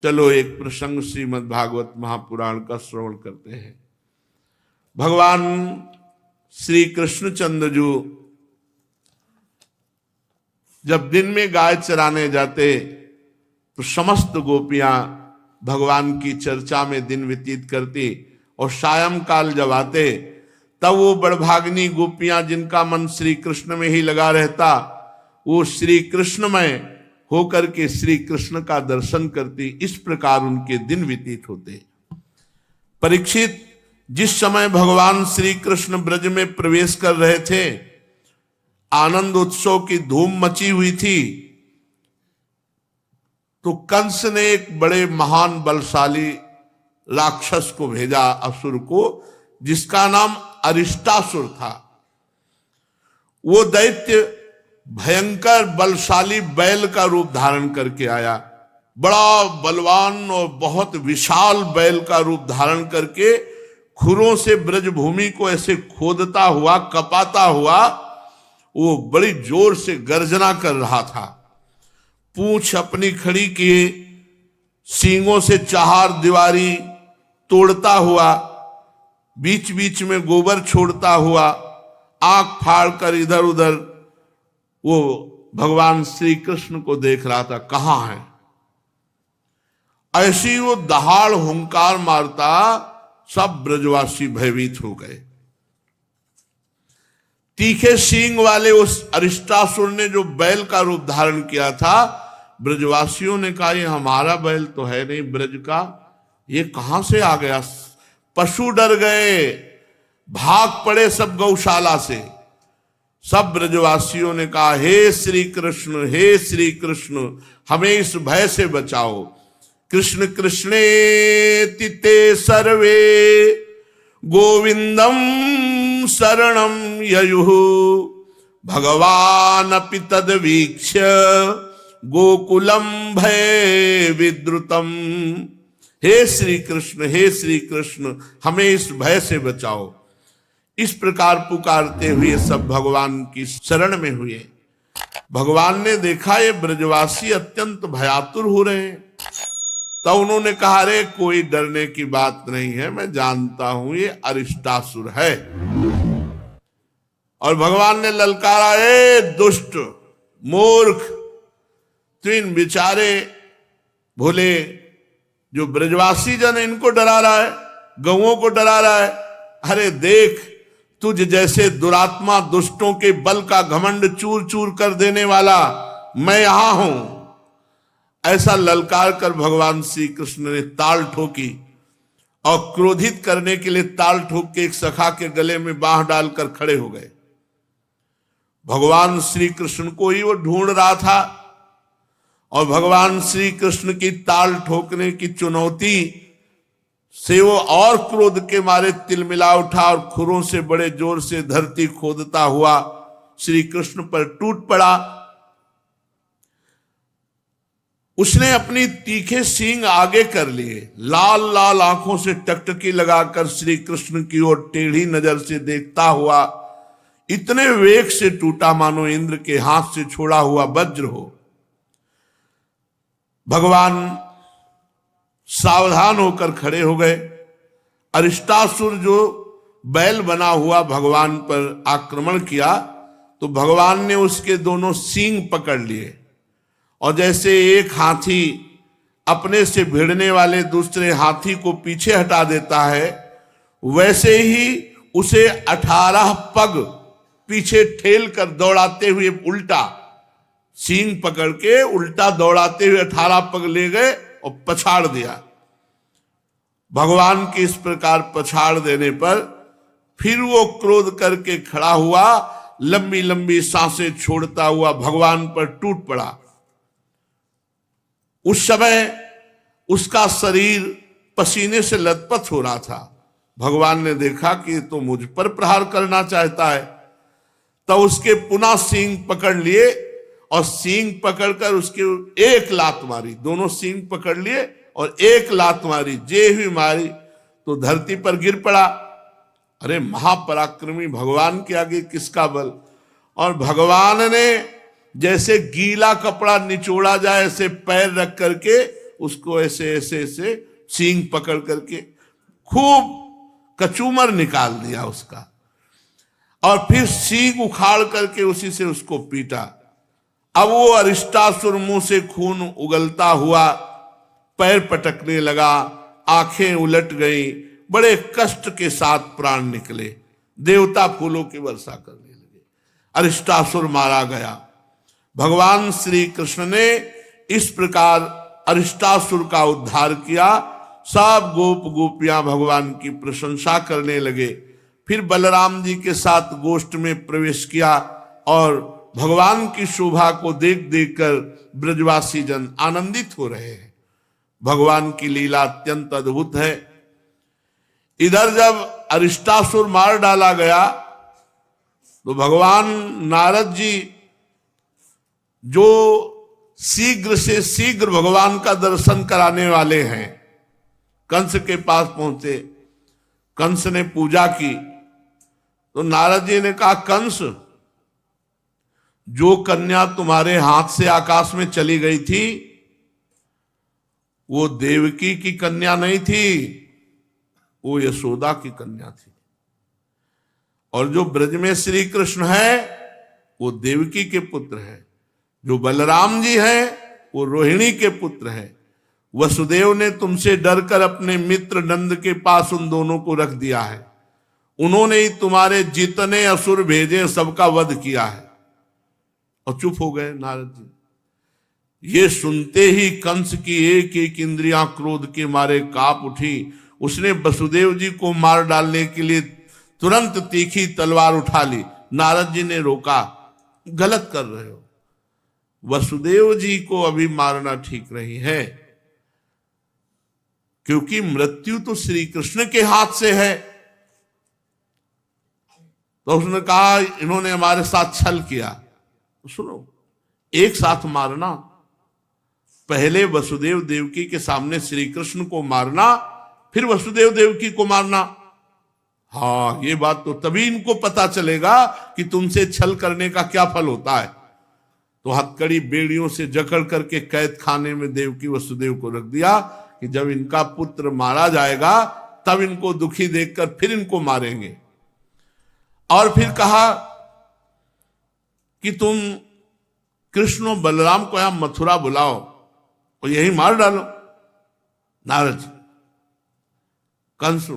चलो एक प्रसंग श्रीमद् भागवत महापुराण का श्रवण करते हैं। भगवान श्री कृष्णचंद्र जो जब दिन में गाय चराने जाते तो समस्त गोपियां भगवान की चर्चा में दिन व्यतीत करती, और सायंकाल जब आते तब वो बड़भागिनी गोपियां जिनका मन श्री कृष्ण में ही लगा रहता, वो श्री कृष्णमय होकर के श्री कृष्ण का दर्शन करती। इस प्रकार उनके दिन व्यतीत होते। परीक्षित, जिस समय भगवान श्री कृष्ण ब्रज में प्रवेश कर रहे थे, आनंद उत्सव की धूम मची हुई थी, तो कंस ने एक बड़े महान बलशाली राक्षस को भेजा, असुर को, जिसका नाम अरिष्टासुर था। वो दैत्य भयंकर बलशाली बैल का रूप धारण करके आया। बड़ा बलवान और बहुत विशाल बैल का रूप धारण करके खुरों से ब्रजभूमि को ऐसे खोदता हुआ, कपाता हुआ, वो बड़ी जोर से गर्जना कर रहा था। पूंछ अपनी खड़ी किए, सींगों से चार दीवारी तोड़ता हुआ, बीच बीच में गोबर छोड़ता हुआ, आंख फाड़ कर इधर उधर वो भगवान श्री कृष्ण को देख रहा था, कहां है। ऐसी वो दहाड़ हुंकार मारता, सब ब्रजवासी भयभीत हो गए। तीखे सींग वाले उस अरिष्टासुर ने जो बैल का रूप धारण किया था, ब्रजवासियों ने कहा ये हमारा बैल तो है नहीं ब्रज का, ये कहां से आ गया। पशु डर गए, भाग पड़े सब गौशाला से। सब ब्रजवासियों ने कहा हे श्री कृष्ण, हे श्री कृष्ण, हमें इस भय से बचाओ। कृष्ण कृष्णेति ते सर्वे गोविंदम शरणं ययुः भगवान अपि तद्वीक्ष्य गोकुलम भय विद्रुतम। हे श्री कृष्ण, हे श्री कृष्ण, हमें इस भय से बचाओ। इस प्रकार पुकारते हुए सब भगवान की शरण में हुए। भगवान ने देखा ये ब्रजवासी अत्यंत भयातुर हो रहे हैं, तो उन्होंने कहा रे कोई डरने की बात नहीं है, मैं जानता हूं ये अरिष्टासुर है। और भगवान ने ललकारा, ए दुष्ट मूर्ख, तो इन बेचारे भोले जो ब्रजवासी जन इनको डरा रहा है, गौओं को डरा रहा है। अरे देख, तुझ जैसे दुरात्मा दुष्टों के बल का घमंड चूर चूर कर देने वाला मैं यहां हूं। ऐसा ललकार कर भगवान श्री कृष्ण ने ताल ठोकी, और क्रोधित करने के लिए ताल ठोक के एक सखा के गले में बांह डालकर खड़े हो गए। भगवान श्री कृष्ण को ही वो ढूंढ रहा था, और भगवान श्री कृष्ण की ताल ठोकने की चुनौती से वो और क्रोध के मारे तिलमिला उठा, और खुरों से बड़े जोर से धरती खोदता हुआ श्री कृष्ण पर टूट पड़ा। उसने अपनी तीखे सींग आगे कर लिए, लाल लाल आंखों से टकटकी लगाकर श्री कृष्ण की ओर टेढ़ी नजर से देखता हुआ इतने वेग से टूटा मानो इंद्र के हाथ से छोड़ा हुआ वज्र हो। भगवान सावधान होकर खड़े हो गए। अरिष्टासुर जो बैल बना हुआ भगवान पर आक्रमण किया, तो भगवान ने उसके दोनों सींग पकड़ लिए, और जैसे एक हाथी अपने से भिड़ने वाले दूसरे हाथी को पीछे हटा देता है, वैसे ही उसे 18 पग पीछे ठेल कर दौड़ाते हुए उल्टा सींग पकड़ के उल्टा दौड़ाते हुए 18 पग ले गए और पछाड़ दिया। भगवान के इस प्रकार पछाड़ देने पर फिर वो क्रोध करके खड़ा हुआ, लंबी लंबी सांसें छोड़ता हुआ भगवान पर टूट पड़ा। उस समय उसका शरीर पसीने से लथपथ हो रहा था। भगवान ने देखा कि ये तो मुझ पर प्रहार करना चाहता है, तब उसके पुनः सींग पकड़ लिए, और सींग पकड़कर उसके एक लात मारी। दोनों सींग पकड़ लिए और एक लात मारी, जे हुई मारी तो धरती पर गिर पड़ा। अरे महापराक्रमी भगवान के आगे किसका बल। और भगवान ने जैसे गीला कपड़ा निचोड़ा जाए ऐसे पैर रख करके उसको ऐसे ऐसे ऐसे सींग पकड़ करके खूब कचूमर निकाल दिया उसका, और फिर सींग उखाड़ करके उसी से उसको पीटा। अब वो अरिष्टासुर मुंह से खून उगलता हुआ पैर पटकने लगा, आंखें उलट गई, बड़े कष्ट के साथ प्राण निकले, देवता फूलों की वर्षा करने लगे, अरिष्टासुर मारा गया। भगवान श्री कृष्ण ने इस प्रकार अरिष्टासुर का उद्धार किया। सब गोप गोपियां भगवान की प्रशंसा करने लगे। फिर बलराम जी के साथ गोष्ठ में प्रवेश किया और भगवान की शोभा को देख देख कर ब्रजवासी जन आनंदित हो रहे हैं। भगवान की लीला अत्यंत अद्भुत है। इधर जब अरिष्टासुर मार डाला गया तो भगवान नारद जी, जो शीघ्र से शीघ्र भगवान का दर्शन कराने वाले हैं, कंस के पास पहुंचे। कंस ने पूजा की तो नारद जी ने कहा, कंस, जो कन्या तुम्हारे हाथ से आकाश में चली गई थी वो देवकी की कन्या नहीं थी, वो यशोदा की कन्या थी। और जो ब्रज में श्री कृष्ण है वो देवकी के पुत्र है, जो बलराम जी हैं वो रोहिणी के पुत्र हैं। वसुदेव ने तुमसे डरकर अपने मित्र नंद के पास उन दोनों को रख दिया है, उन्होंने ही तुम्हारे जितने असुर भेजे सबका वध किया है। और चुप हो गए नारद जी। ये सुनते ही कंस की एक एक इंद्रियां क्रोध के मारे कांप उठी। उसने वसुदेव जी को मार डालने के लिए तुरंत तीखी तलवार उठा ली। नारद जी ने रोका, गलत कर रहे हो, वसुदेव जी को अभी मारना ठीक नहीं है, क्योंकि मृत्यु तो श्री कृष्ण के हाथ से है। तो उसने कहा इन्होंने हमारे साथ छल किया। तो सुनो, एक साथ मारना, पहले वसुदेव देवकी के सामने श्री कृष्ण को मारना, फिर वसुदेव देवकी को मारना। हाँ, ये बात तो तभी इनको पता चलेगा कि तुमसे छल करने का क्या फल होता है। तो हथकड़ी बेड़ियों से जकड़ करके कैद खाने में देवकी वसुदेव को रख दिया कि जब इनका पुत्र मारा जाएगा तब इनको दुखी देखकर फिर इनको मारेंगे। और फिर कहा कि तुम कृष्ण और बलराम को यहां मथुरा बुलाओ और यही मार डालो। नारद जी, कंस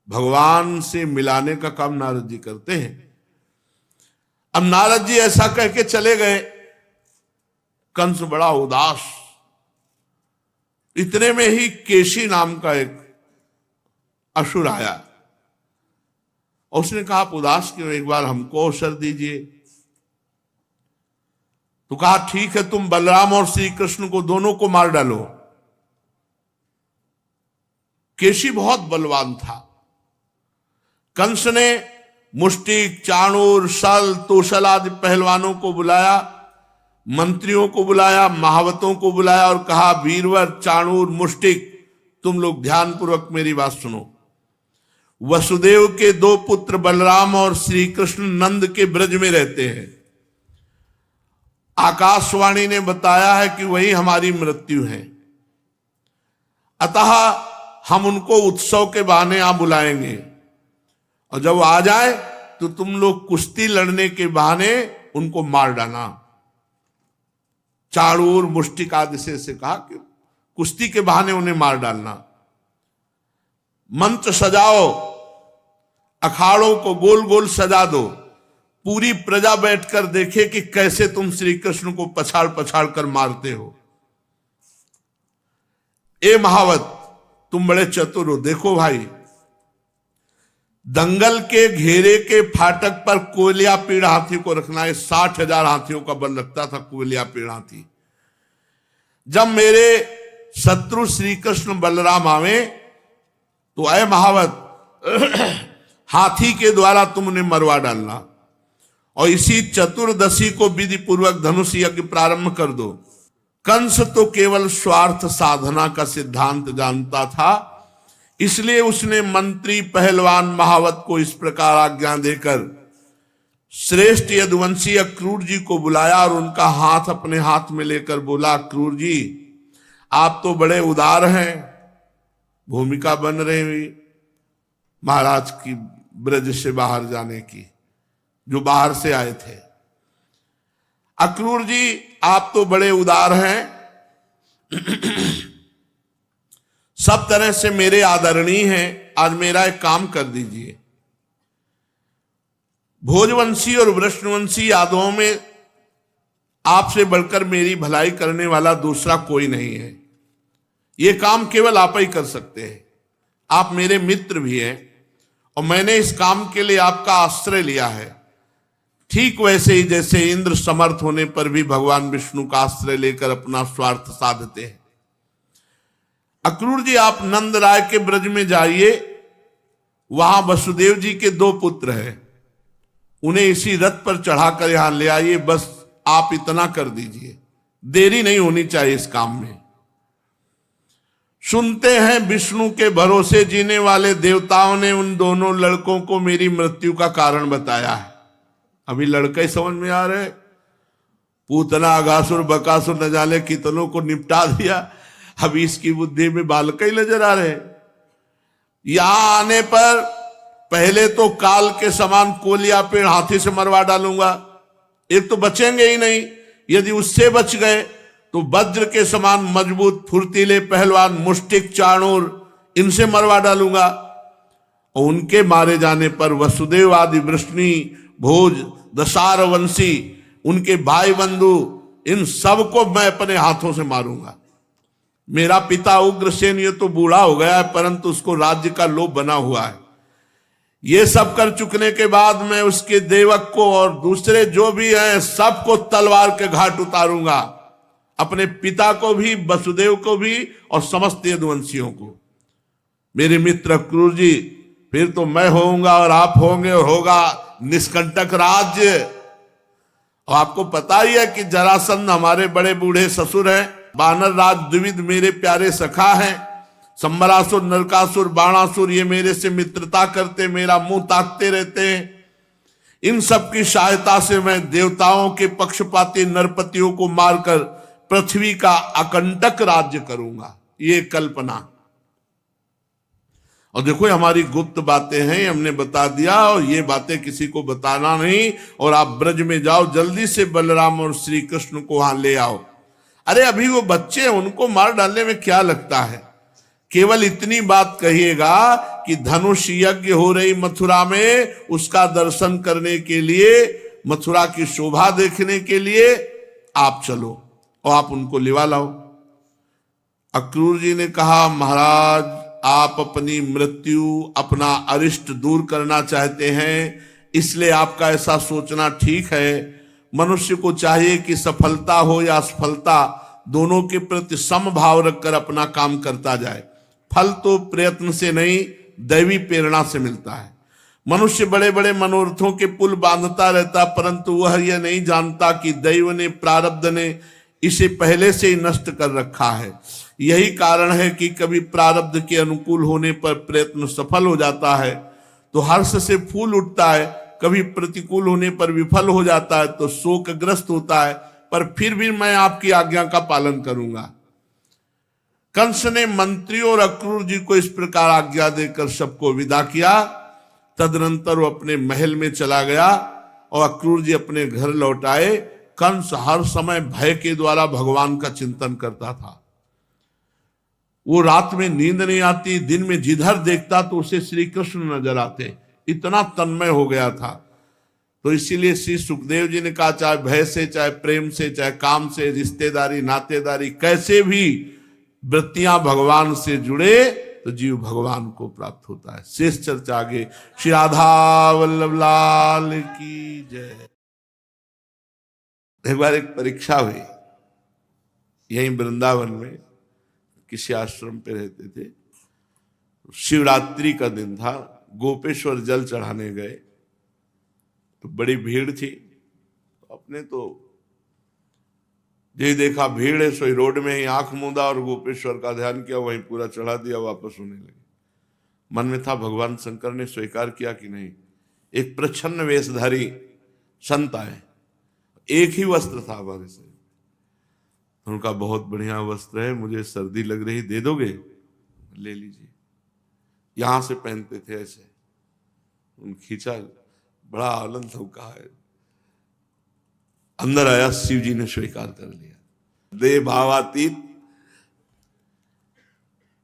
भगवान से मिलाने का काम नारद जी करते हैं। अब नारद जी ऐसा कह के चले गए। कंस बड़ा उदास। इतने में ही केशी नाम का एक असुर आया और उसने कहा, आप उदास क्यों, एक बार हमको अवसर दीजिए। तो कहा, ठीक है, तुम बलराम और श्री कृष्ण को दोनों को मार डालो। केशी बहुत बलवान था। कंस ने मुष्टिक, चाणूर, सल, तोशल आदि पहलवानों को बुलाया, मंत्रियों को बुलाया, महावतों को बुलाया और कहा, वीरवर, चाणूर, मुष्टिक, तुम लोग ध्यानपूर्वक मेरी बात सुनो। वसुदेव के दो पुत्र बलराम और श्री कृष्ण नंद के ब्रज में रहते हैं। आकाशवाणी ने बताया है कि वही हमारी मृत्यु है, अतः हम उनको उत्सव के बहाने यहां बुलाएंगे और जब आ जाए तो तुम लोग कुश्ती लड़ने के बहाने उनको मार डालना। चाणूर, मुष्टिक आदि से कहा कि कुश्ती के बहाने उन्हें मार डालना। मंत्र सजाओ, अखाड़ों को गोल गोल सजा दो, पूरी प्रजा बैठकर देखे कि कैसे तुम श्री कृष्ण को पछाड़ पछाड़ कर मारते हो। ए महावत, तुम बड़े चतुर हो, देखो भाई, दंगल के घेरे के फाटक पर कोयलिया पीड़ हाथी को रखना है। 60,000 हाथियों का बल लगता था कोयलिया पीड़ हाथी। जब मेरे शत्रु श्री कृष्ण बलराम आवे तो ऐ महावत, हाथी के द्वारा तुम उन्हें मरवा डालना और इसी चतुर्दशी को विधि पूर्वक धनुष यज्ञ प्रारंभ कर दो। कंस तो केवल स्वार्थ साधना का सिद्धांत जानता था, इसलिए उसने मंत्री, पहलवान, महावत को इस प्रकार आज्ञा देकर श्रेष्ठ यदुवंशी अक्रूर जी को बुलाया और उनका हाथ अपने हाथ में लेकर बोला, अक्रूर जी, आप तो बड़े उदार हैं, भूमिका बन रही हुई महाराज की ब्रज से बाहर जाने की, जो बाहर से आए थे। अक्रूर जी आप तो बड़े उदार हैं, सब तरह से मेरे आदरणीय हैं, आज मेरा एक काम कर दीजिए। भोजवंशी और वृष्णवंशी यादवों में आपसे बढ़कर मेरी भलाई करने वाला दूसरा कोई नहीं है। यह काम केवल आप ही कर सकते हैं। आप मेरे मित्र भी हैं और मैंने इस काम के लिए आपका आश्रय लिया है। ठीक वैसे ही जैसे इंद्र समर्थ होने पर भी भगवान विष्णु का आश्रय लेकर अपना स्वार्थ साधते हैं। अक्रूर जी आप नंद राय के ब्रज में जाइए, वहां वसुदेव जी के 2 पुत्र हैं, उन्हें इसी रथ पर चढ़ाकर यहां ले आइए। बस आप इतना कर दीजिए, देरी नहीं होनी चाहिए इस काम में। सुनते हैं विष्णु के भरोसे जीने वाले देवताओं ने उन दोनों लड़कों को मेरी मृत्यु का कारण बताया है। अभी लड़के समझ में आ रहे, पूतना अगासुर बकासुर न जाने कितनों को निपटा दिया, अभी इसकी बुद्धि में बालक ही नजर आ रहे। यहां आने पर पहले तो काल के समान कोलिया पेड़ हाथी से मरवा डालूंगा, एक तो बचेंगे ही नहीं। यदि उससे बच गए तो वज्र के समान मजबूत फुर्तीले पहलवान मुष्टिक चाणूर, इनसे मरवा डालूंगा। और उनके मारे जाने पर वसुदेव आदि वृष्णि भोज दशार वंशी, उनके भाई बंधु, इन सबको मैं अपने हाथों से मारूंगा। मेरा पिता उग्रसेन ये तो बूढ़ा हो गया है, परंतु उसको राज्य का लोभ बना हुआ है। ये सब कर चुकने के बाद मैं उसके देवक को और दूसरे जो भी हैं सबको तलवार के घाट उतारूंगा, अपने पिता को भी, वसुदेव को भी और समस्त यदुवंशियों को। मेरे मित्र अक्रूर जी, फिर तो मैं होऊंगा और आप होंगे और होगा निष्कंटक राज्य। और आपको पता ही है कि जरासंध हमारे बड़े बूढ़े ससुर हैं, वानर राज द्विविध मेरे प्यारे सखा हैं, संबरासुर नरकासुर बाणासुर ये मेरे से मित्रता करते, मेरा मुंह ताकते रहते हैं। इन सब की सहायता से मैं देवताओं के पक्षपाती नरपतियों को मारकर पृथ्वी का अकंटक राज्य करूंगा, ये कल्पना। और देखो हमारी गुप्त बातें हैं, हमने बता दिया, और ये बातें किसी को बताना नहीं। और आप ब्रज में जाओ, जल्दी से बलराम और श्री कृष्ण को वहां ले आओ। अरे अभी वो बच्चे हैं, उनको मार डालने में क्या लगता है। केवल इतनी बात कहिएगा कि धनुष यज्ञ हो रही मथुरा में, उसका दर्शन करने के लिए, मथुरा की शोभा देखने के लिए आप चलो और आप उनको लिवा लाओ। अक्रूर जी ने कहा, महाराज आप अपनी मृत्यु, अपना अरिष्ट दूर करना चाहते हैं, इसलिए आपका ऐसा सोचना ठीक है। मनुष्य को चाहिए कि सफलता हो या असफलता, दोनों के प्रति समभाव रखकर अपना काम करता जाए। फल तो प्रयत्न से नहीं, दैवी प्रेरणा से मिलता है। मनुष्य बड़े बड़े मनोरथों के पुल बांधता रहता, परंतु वह यह नहीं जानता कि दैव ने, प्रारब्ध ने इसे पहले से ही नष्ट कर रखा है। यही कारण है कि कभी प्रारब्ध के अनुकूल होने पर प्रयत्न सफल हो जाता है तो हर्ष से फूल उठता है, कभी प्रतिकूल होने पर विफल हो जाता है तो शोकग्रस्त होता है, पर फिर भी मैं आपकी आज्ञा का पालन करूंगा। कंस ने मंत्रियों और अक्रूर जी को इस प्रकार आज्ञा देकर सबको विदा किया। तदनंतर वो अपने महल में चला गया और अक्रूर जी अपने घर लौट आए। कंस हर समय भय के द्वारा भगवान का चिंतन करता था। वो रात में नींद नहीं आती, दिन में जिधर देखता तो उसे श्री कृष्ण नजर आते, इतना तन्मय हो गया था। तो इसीलिए श्री सुखदेव जी ने कहा, चाहे भय से, चाहे प्रेम से, चाहे काम से, रिश्तेदारी नातेदारी, कैसे भी वृत्तियां भगवान से जुड़े तो जीव भगवान को प्राप्त होता है। शेष चर्चा आगे। श्री राधा वल्लभ लाल की जय। एक बार एक परीक्षा हुई, यहीं वृंदावन में किसी आश्रम पे रहते थे। शिवरात्रि का दिन था, गोपेश्वर जल चढ़ाने गए तो बड़ी भीड़ थी। अपने तो जे देखा भीड़ है, सोई रोड में ही आंख मूंदा और गोपेश्वर का ध्यान किया, वहीं पूरा चढ़ा दिया, वापस होने लगे। मन में था भगवान शंकर ने स्वीकार किया कि नहीं। एक प्रच्छन्न वेशधारी संत आए, एक ही वस्त्र था हमारे से, उनका बहुत बढ़िया वस्त्र है, मुझे सर्दी लग रही, दे दोगे? ले लीजिए। यहां से पहनते थे ऐसे, उन खींचा, बड़ा आनंद उनका है। अंदर आया, शिव जी ने स्वीकार कर लिया। देह भावातीत।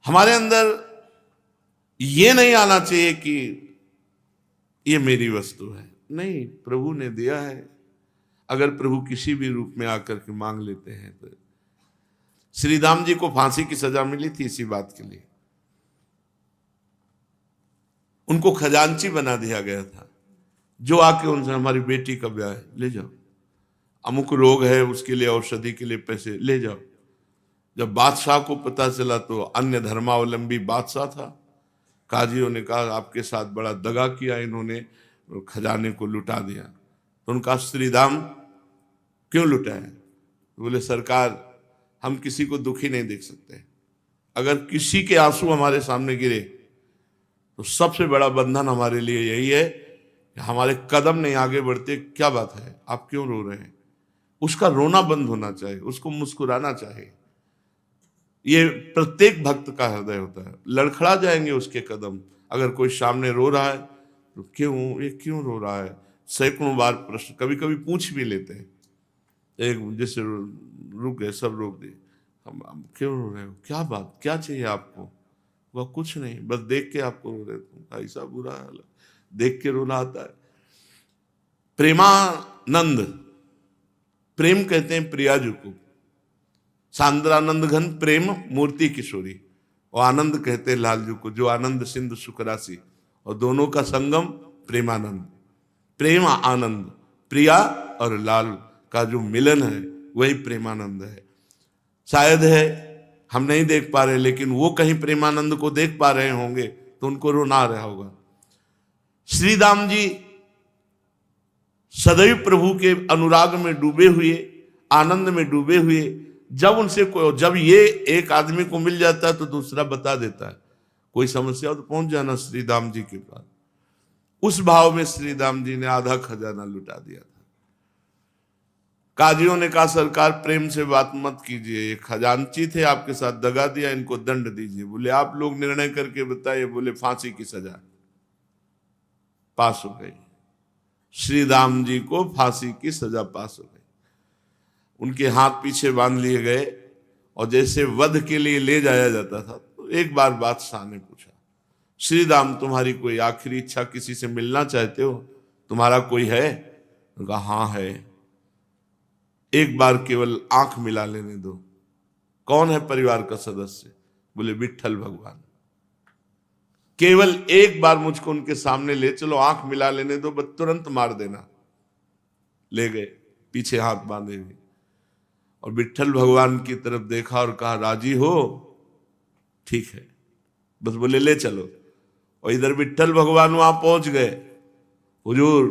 हमारे अंदर ये नहीं आना चाहिए कि ये मेरी वस्तु है, नहीं, प्रभु ने दिया है। अगर प्रभु किसी भी रूप में आकर के मांग लेते हैं तो श्री राम जी को फांसी की सजा मिली थी इसी बात के लिए। उनको खजांची बना दिया गया था, जो आके उनसे हमारी बेटी का ब्याह है, ले जाओ, अमुक रोग है उसके लिए औषधि के लिए पैसे ले जाओ। जब बादशाह को पता चला तो अन्य धर्मावलंबी बादशाह था, काजियों ने कहा आपके साथ बड़ा दगा किया इन्होंने, खजाने को लुटा दिया। तो उनका श्री राम क्यों लुटाया? बोले सरकार, हम किसी को दुखी नहीं देख सकते। अगर किसी के आंसू हमारे सामने गिरे तो सबसे बड़ा बंधन हमारे लिए यही है कि हमारे कदम नहीं आगे बढ़ते। क्या बात है, आप क्यों रो रहे हैं? उसका रोना बंद होना चाहिए, उसको मुस्कुराना चाहिए। ये प्रत्येक भक्त का हृदय होता है। लड़खड़ा जाएंगे उसके कदम। अगर कोई सामने रो रहा है तो क्यों, ये क्यों रो रहा है? सैकड़ों बार प्रश्न, कभी कभी पूछ भी लेते हैं। एक जैसे रुक गए, सब रोक दिए, हम क्यों रो रहे हो, क्या बात, क्या चाहिए आपको? वह कुछ नहीं, बस देख के आपको रो रहे थे। ऐसा बुरा हाल, देख के रोना आता है। प्रेमानंद, प्रेम कहते हैं प्रियाजू को। सांद्रानंद घन प्रेम मूर्ति किशोरी, और आनंद कहते हैं लालजू को, जो आनंद सिंधु सुखरासी, और दोनों का संगम प्रेमानंद। प्रेम आनंद, प्रिया और लाल का जो मिलन है वही प्रेमानंद है। शायद है हम नहीं देख पा रहे, लेकिन वो कहीं प्रेमानंद को देख पा रहे होंगे तो उनको रोना आ रहा होगा। श्री राम जी सदैव प्रभु के अनुराग में डूबे हुए, आनंद में डूबे हुए, जब ये एक आदमी को मिल जाता है तो दूसरा बता देता है, कोई समस्या हो तो पहुंच जाना श्री राम जी के पास। उस भाव में श्री राम जी ने आधा खजाना लुटा दिया था। काजियों ने कहा सरकार प्रेम से बात मत कीजिए, ये खजांची थे, आपके साथ दगा दिया, इनको दंड दीजिए। बोले आप लोग निर्णय करके बताइए। बोले फांसी की सजा पास हो गई। श्री राम जी को फांसी की सजा पास हो गई। उनके हाथ पीछे बांध लिए गए और जैसे वध के लिए ले जाया जाता था तो एक बार बादशाह ने पूछा, श्री राम तुम्हारी कोई आखिरी इच्छा, किसी से मिलना चाहते हो, तुम्हारा कोई है? कहा हाँ है, एक बार केवल आंख मिला लेने दो। कौन है परिवार का सदस्य? बोले विट्ठल भगवान। केवल एक बार मुझको उनके सामने ले चलो, आंख मिला लेने दो, बस तुरंत मार देना। ले गए, पीछे हाथ बांधे हुए, और विट्ठल भगवान की तरफ देखा और कहा राजी हो? ठीक है, बस बोले ले चलो। और इधर विट्ठल भगवान वहां पहुंच गए। हुजूर,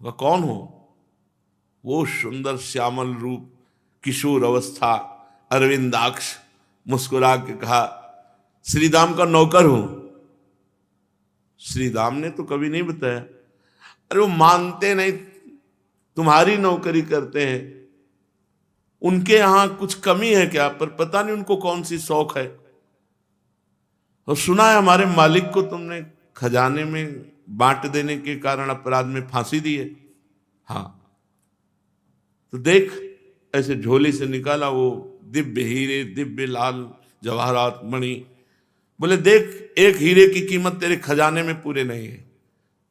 वह कौन हो? वो सुंदर श्यामल रूप, किशोर अवस्था, अरविंदाक्ष, मुस्कुरा के कहा श्री राम का नौकर हूं। श्री राम ने तो कभी नहीं बताया। अरे वो मानते नहीं, तुम्हारी नौकरी करते हैं, उनके यहां कुछ कमी है क्या? पर पता नहीं उनको कौन सी शौक है। और सुना है हमारे मालिक को तुमने खजाने में बांट देने के कारण अपराध में फांसी दी है। हाँ, तो देख, ऐसे झोली से निकाला वो दिव्य हीरे, दिव्य लाल जवाहरात मणि। बोले देख, एक हीरे की कीमत तेरे खजाने में पूरे नहीं है।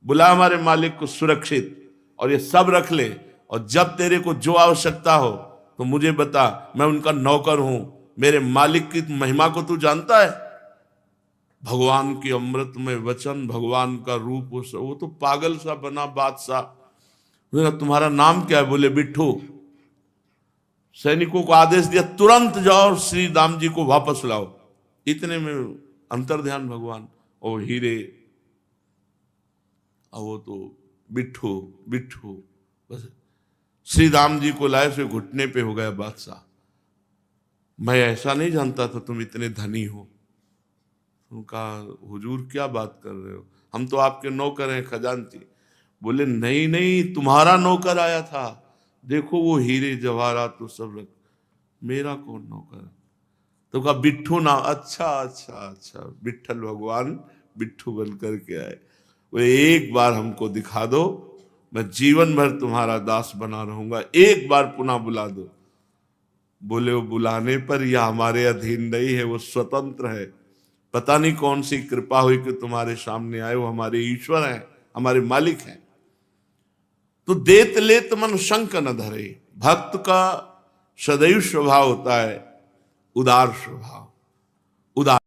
बुला हमारे मालिक को सुरक्षित, और ये सब रख ले, और जब तेरे को जो आवश्यकता हो तो मुझे बता, मैं उनका नौकर हूं। मेरे मालिक की महिमा को तू जानता है? भगवान की अमृत में वचन, भगवान का रूप, वो तो पागल सा बना बादशाह। तुम्हारा नाम क्या है? बोले बिट्ठू। सैनिकों को आदेश दिया तुरंत जाओ श्री राम जी को वापस लाओ। इतने में अंतर्ध्यान भगवान, और हीरे, और वो तो बिट्ठू बिट्ठू, बस श्री राम जी को लाए, फिर घुटने पे हो गया बादशाह। मैं ऐसा नहीं जानता था तुम इतने धनी हो। उनका हुजूर क्या बात कर रहे हो, हम तो आपके नौकर हैं, खजांची। बोले नहीं नहीं, तुम्हारा नौकर आया था, देखो वो हीरे जवाहरात तो सब रख, मेरा कौन नौकर? तो कहा बिट्ठू ना, अच्छा अच्छा अच्छा, विट्ठल भगवान बिट्ठू बन करके आए। वो एक बार हमको दिखा दो, मैं जीवन भर तुम्हारा दास बना रहूंगा, एक बार पुनः बुला दो। बोले वो बुलाने पर यह हमारे अधीन नहीं है, वो स्वतंत्र है। पता नहीं कौन सी कृपा हुई कि तुम्हारे सामने आए, वो हमारे ईश्वर हैं, हमारे मालिक हैं। तो देत लेत मन शंक न धरे। भक्त का सदैव स्वभाव होता है उदार स्वभाव, उदार